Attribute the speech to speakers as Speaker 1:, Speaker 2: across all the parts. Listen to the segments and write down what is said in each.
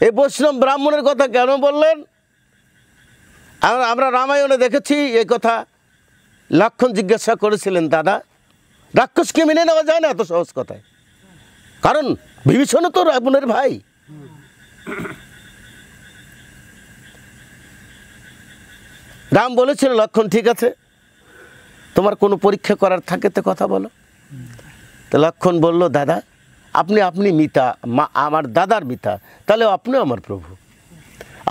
Speaker 1: এই বৈষ্ণব ব্রাহ্মণের কথা কেন বললেন? আমরা রামায়ণে দেখেছি এই কথা। লক্ষণ জিজ্ঞাসা করেছিলেন, দাদা রাক্ষসকে মেনে নেওয়া যায় না এত সহজ কথায়, কারণ বিভীষণ তো রাবণের ভাই। রাম বলেছিল, লক্ষণ ঠিক আছে, তোমার কোনো পরীক্ষা করার থাকে তো কথা বলো। তো লক্ষণ বলল, দাদা আপনি মিতা, আমার দাদার মিতা, তাহলে আপনিও আমার প্রভু।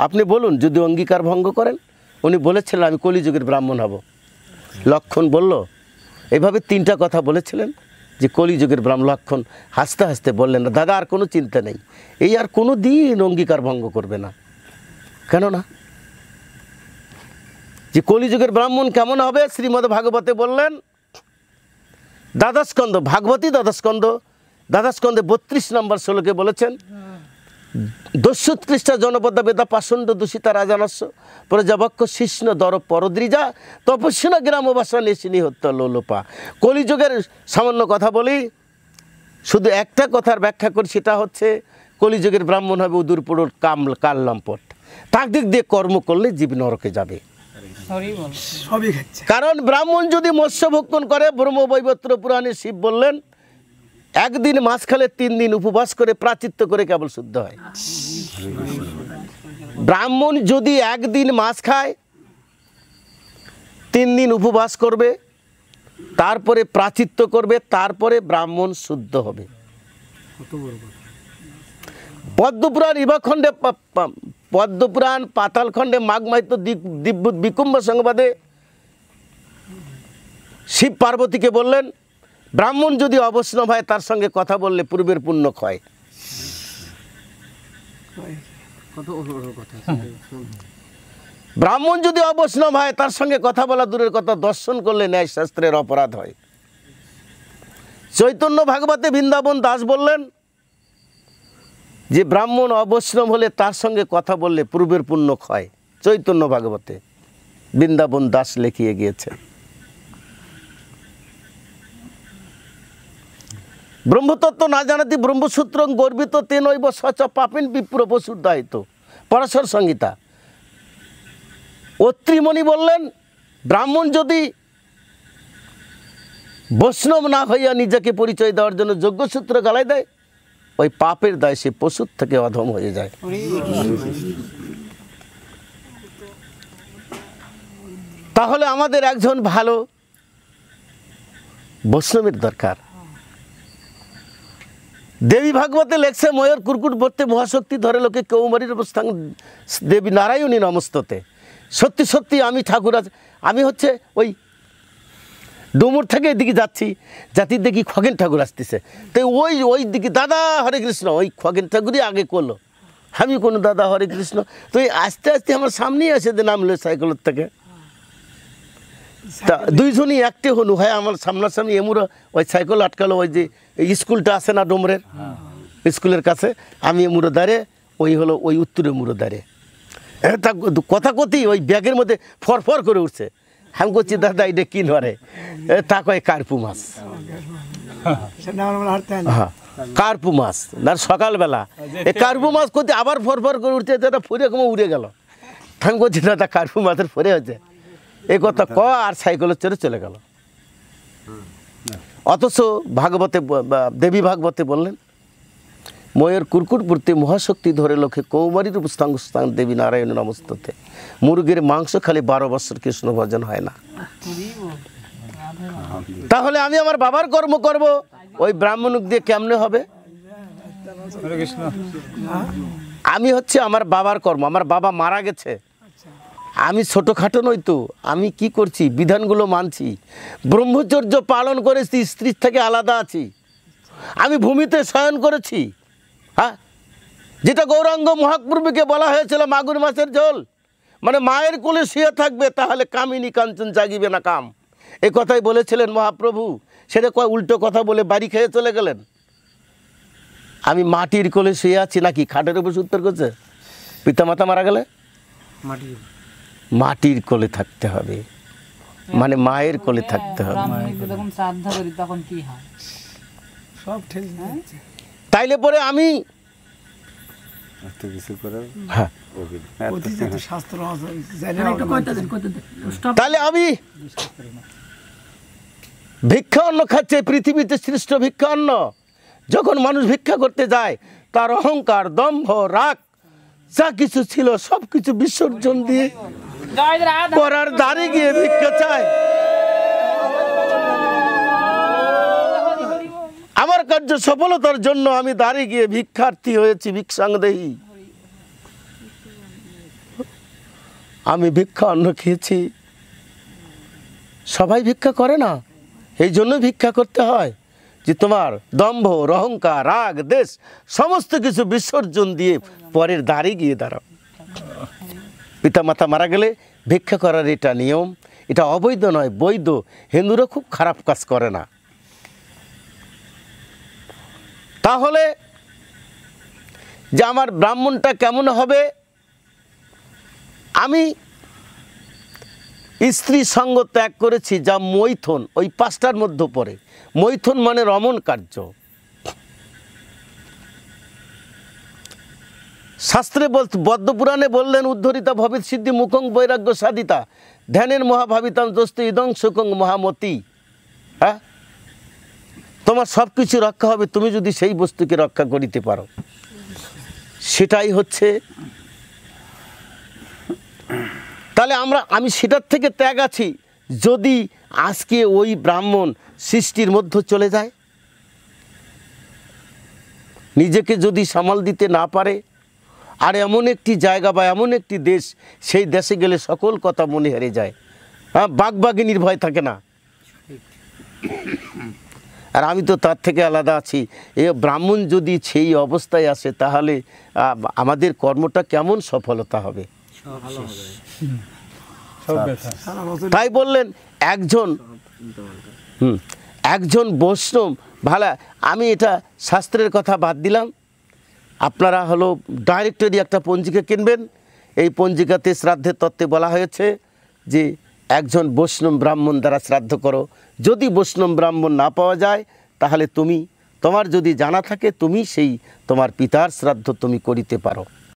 Speaker 1: আপনি বলুন, যদি অঙ্গীকার ভঙ্গ করেন। উনি বলেছিলেন আমি কলিযুগের ব্রাহ্মণ হব। লক্ষণ বলল, এভাবে 3টা কথা বলেছিলেন যে কলিযুগের ব্রাহ্মণ। লক্ষণ হাসতে হাসতে বললেন, না দাদা আর কোনো চিন্তা নেই, এই আর কোনো দিন অঙ্গীকার ভঙ্গ করবে না। কেননা যে কলিযুগের ব্রাহ্মণ কেমন হবে, শ্রীমদ্ ভাগবতে বললেন, দ্বাদশস্কন্ধ ভাগবতী দ্বাদশস্কন্ধে 32 নম্বর শ্লোকে বলেছেন, দস্যুৎকৃষ্টা জনপদ বেদা পাষণ্ড দূষিতা রাজানস্য প্রজাবক্ষ শিষ্ণ দর পরদ্রিজা তপস্বিনা গ্রামবাসা নেশিনী হত্যা লোলোপা। কলিযুগের সামান্য কথা বলি, শুধু একটা কথার ব্যাখ্যা করি, সেটা হচ্ছে কলিযুগের ব্রাহ্মণ হবে উদুরপুরুর কাল লম্পট। তার দিক দিয়ে কর্ম করলে জীব নরকে যাবে। কারণ ব্রাহ্মণ যদি মৎস্য ভক্ষণ করে, ব্রহ্মবৈবর্ত পুরাণে শিব বললেন, একদিন মাছ খেলে 3 দিন উপবাস করে প্রাচিত্য করে কেবল শুদ্ধ হয়। ব্রাহ্মণ যদি একদিন মাছ খায়, 3 দিন উপবাস করবে, তারপরে প্রাচিত্য করবে, তারপরে ব্রাহ্মণ শুদ্ধ হবে। পদ্মপুরাণ ইবাখণ্ডে, পদ্মপুরাণ পাতালখণ্ডে মাঘমাহিত্য দিব্যুত বিকুম্ভ সংবাদে শিব পার্বতীকে বললেন, ব্রাহ্মণ যদি অবৈষ্ণব হয় তার সঙ্গে কথা বললে পূর্বের পুণ্য ক্ষয়। ব্রাহ্মণ যদি অবৈষ্ণব হয় তার সঙ্গে কথা বলা দূরের কথা, দর্শন করলে ন্যায় শাস্ত্রের অপরাধ হয়। চৈতন্য ভাগবতে বৃন্দাবন দাস বললেন যে ব্রাহ্মণ অবৈষ্ণব হলে তার সঙ্গে কথা বললে পূর্বের পুণ্য ক্ষয়। চৈতন্য ভাগবতে বৃন্দাবন দাস লিখিয়ে গিয়েছে। ব্রহ্মতত্ত্ব না জানাতি ব্রহ্মসূত্র গর্বিত তেনৈব সচ পাপিন বিপ্র বসুদায়িত। পরাশর সংহিতা। অত্রিমণি বললেন, ব্রাহ্মণ যদি বৈষ্ণব না হইয়া নিজেকে পরিচয় দেওয়ার জন্য যজ্ঞসূত্র গালায় দেয়, ওই পাপের দায় সে পশুর থেকে অধম হয়ে যায়। তাহলে আমাদের একজন ভালো বৈষ্ণবের দরকার। দেবী ভাগবতে লেখছে, ময়ূর কুরকুট ভরতে মহাশক্তি ধরে লোকে কৌমারীর অবস্থান দেবী নারায়ণী নমস্ততে। সত্যি সত্যি আমি ঠাকুর আমি হচ্ছে ওই ডুমুর থেকে এদিকে যাচ্ছি, জাতির দেখি খগেন ঠাকুর আসতেছে, তো ওই দিকে দাদা হরে কৃষ্ণ, ওই খগেন ঠাকুরই আগে করলো, আমি কোনো দাদা হরে কৃষ্ণ। তো এই আস্তে আস্তে আমার সামনেই আসে নামলো সাইকেলের থেকে। তা দুইজনই একটে হলু, হয় আমার সামনাসামনি এমুরো ওই সাইকেল আটকালো, ওই যে স্কুলটা আছে না ডোমরের স্কুলের কাছে, আমি এমুরো দাঁড়ে, ওই হলো ওই উত্তরে মুড়ো দাঁড়ে। তা কথা কথি ওই ব্যাগের মধ্যে ফরফর করে উঠছে। আমি করছি, দাদা এটা কি নরে? তা কয় কার্পু মাছ। হ্যাঁ, কার্পু মাছ না, সকালবেলা এই কার্পু মাছ করতে আবার ফরফর করে উঠছে, দাদা ফুরে কমে উড়ে গেল। আমি করছি, দাদা কার্পু মাছের ফরে হয়েছে, এই কথা ক, আর সাইকেলের চড়ে চলে গেল। অথচ ভাগবতে দেবী ভাগবতে বললেন, ময়ের কুরকুট পূর্তি মহাশক্তি ধরে লোকে কৌমারীর উপস্থান দেবী নারায়ণ নমস্ততে। মুরগির মাংস খালি 12 বছর কৃষ্ণ ভজন হয় না। তাহলে আমি আমার বাবার কর্ম করব, ওই ব্রাহ্মণক দিয়ে কেমনে হবে? আমি হচ্ছে আমার বাবার কর্ম, আমার বাবা মারা গেছে, আমি ছোটোখাটো নই তো, আমি কি করছি? বিধানগুলো মানছি, ব্রহ্মচর্য পালন করেছি, স্ত্রীর থেকে আলাদা আছি, আমি ভূমিতে শয়ন করেছি। হ্যাঁ, যেটা গৌরাঙ্গ মহাপ্রভুকে বলা হয়েছিল মাগুর মাছের ঝোল, মানে মায়ের কোলে শুয়ে থাকবে, তাহলে কামিনী কাঞ্চন জাগিবে না কাম, এ কথাই বলেছিলেন মহাপ্রভু। সেটা কয় উল্টো কথা বলে বাড়ি খেয়ে চলে গেলেন। আমি মাটির কোলে শুয়ে আছি নাকি খাটের উপর উত্তর করছে? পিতামাতা মারা গেলে মাটির কোলে থাকতে হবে, মানে মায়ের কোলে থাকতে হবে। তাইলে পরে আমি
Speaker 2: এত কিছু করে
Speaker 1: হ্যাঁ
Speaker 3: অতীতে তো শাস্ত্র আছে, জানি না
Speaker 4: একটু
Speaker 3: ওটা
Speaker 4: কইতে
Speaker 3: মানতেছে।
Speaker 4: দেন কইতে দেন স্টপ
Speaker 1: তাহলে আমি ভিক্ষা অন্ন খাচ্ছে, পৃথিবীতে শ্রেষ্ঠ ভিক্ষা অন্ন। যখন মানুষ ভিক্ষা করতে যায় তার অহংকার, দম্ভ, রাগ যা কিছু ছিল সব কিছু বিসর্জন দিয়ে পরার দ্বারে গিয়ে ভিক্ষা চায়। আমার কার্য সফলতার জন্য আমি দ্বারে গিয়ে ভিক্ষার্থী হয়েছি, ভিক্ষাংদেহী। আমি ভিক্ষা অন্ন খেয়েছি। সবাই ভিক্ষা করে না, এই জন্য ভিক্ষা করতে হয় যে তোমার দম্ভ, অহংকার, রাগ, দেশ সমস্ত কিছু বিসর্জন দিয়ে পরের দ্বারে গিয়ে দাঁড়াও। পিতামাতা মারা গেলে ভিক্ষা করার এটা নিয়ম, এটা অবৈধ নয়, বৈধ। হিন্দুরা খুব খারাপ কাজ করে না। তাহলে যে আমার ব্রাহ্মণটা কেমন হবে? আমি স্ত্রী সঙ্গ ত্যাগ করেছি, যা মৈথুন, ওই 5টার মধ্যে পড়ে। মৈথুন মানে রমণ কার্য। শাস্ত্রে বদ্ধপুরাণে বললেন, উদ্ধরিতা ভবিত সিদ্ধি মুখং বৈরাগ্য সাধিতা ধ্যানের মহাভাবিতাম দোস্ত ইদং সুখং মহামতি। হ্যাঁ, তোমার সব কিছু রক্ষা হবে তুমি যদি সেই বস্তুকে রক্ষা করিতে পারো। সেটাই হচ্ছে। তাহলে আমি সেটার থেকে ত্যাগ আছি। যদি আজকে ওই ব্রাহ্মণ সৃষ্টির মধ্যে চলে যায়, নিজেকে যদি সামাল দিতে না পারে, আর এমন একটি জায়গা বা এমন একটি দেশ, সেই দেশে গেলে সকল কথা মনে হেরে যায়। হ্যাঁ, বাঘবাগিনীর ভয় থাকে না। আর আমি তো তার থেকে আলাদা আছি। এ ব্রাহ্মণ যদি সেই অবস্থায় আসে, তাহলে আমাদের কর্মটা কেমন সফলতা হবে?
Speaker 3: সারা বছর
Speaker 1: তাই বললেন একজন বৈষ্ণব ভালো। আমি এটা শাস্ত্রের কথা বাদ দিলাম। আপনারা হলো ডাইরেক্টরি একটা পঞ্জিকা কিনবেন। এই পঞ্জিকাতে শ্রাদ্ধের তত্ত্বে বলা হয়েছে যে একজন বৈষ্ণব ব্রাহ্মণ দ্বারা শ্রাদ্ধ করো। যদি বৈষ্ণব ব্রাহ্মণ না পাওয়া যায়, তাহলে তোমার যদি জানা থাকে, তুমি সেই তোমার পিতার শ্রাদ্ধ তুমি করিতে পারো।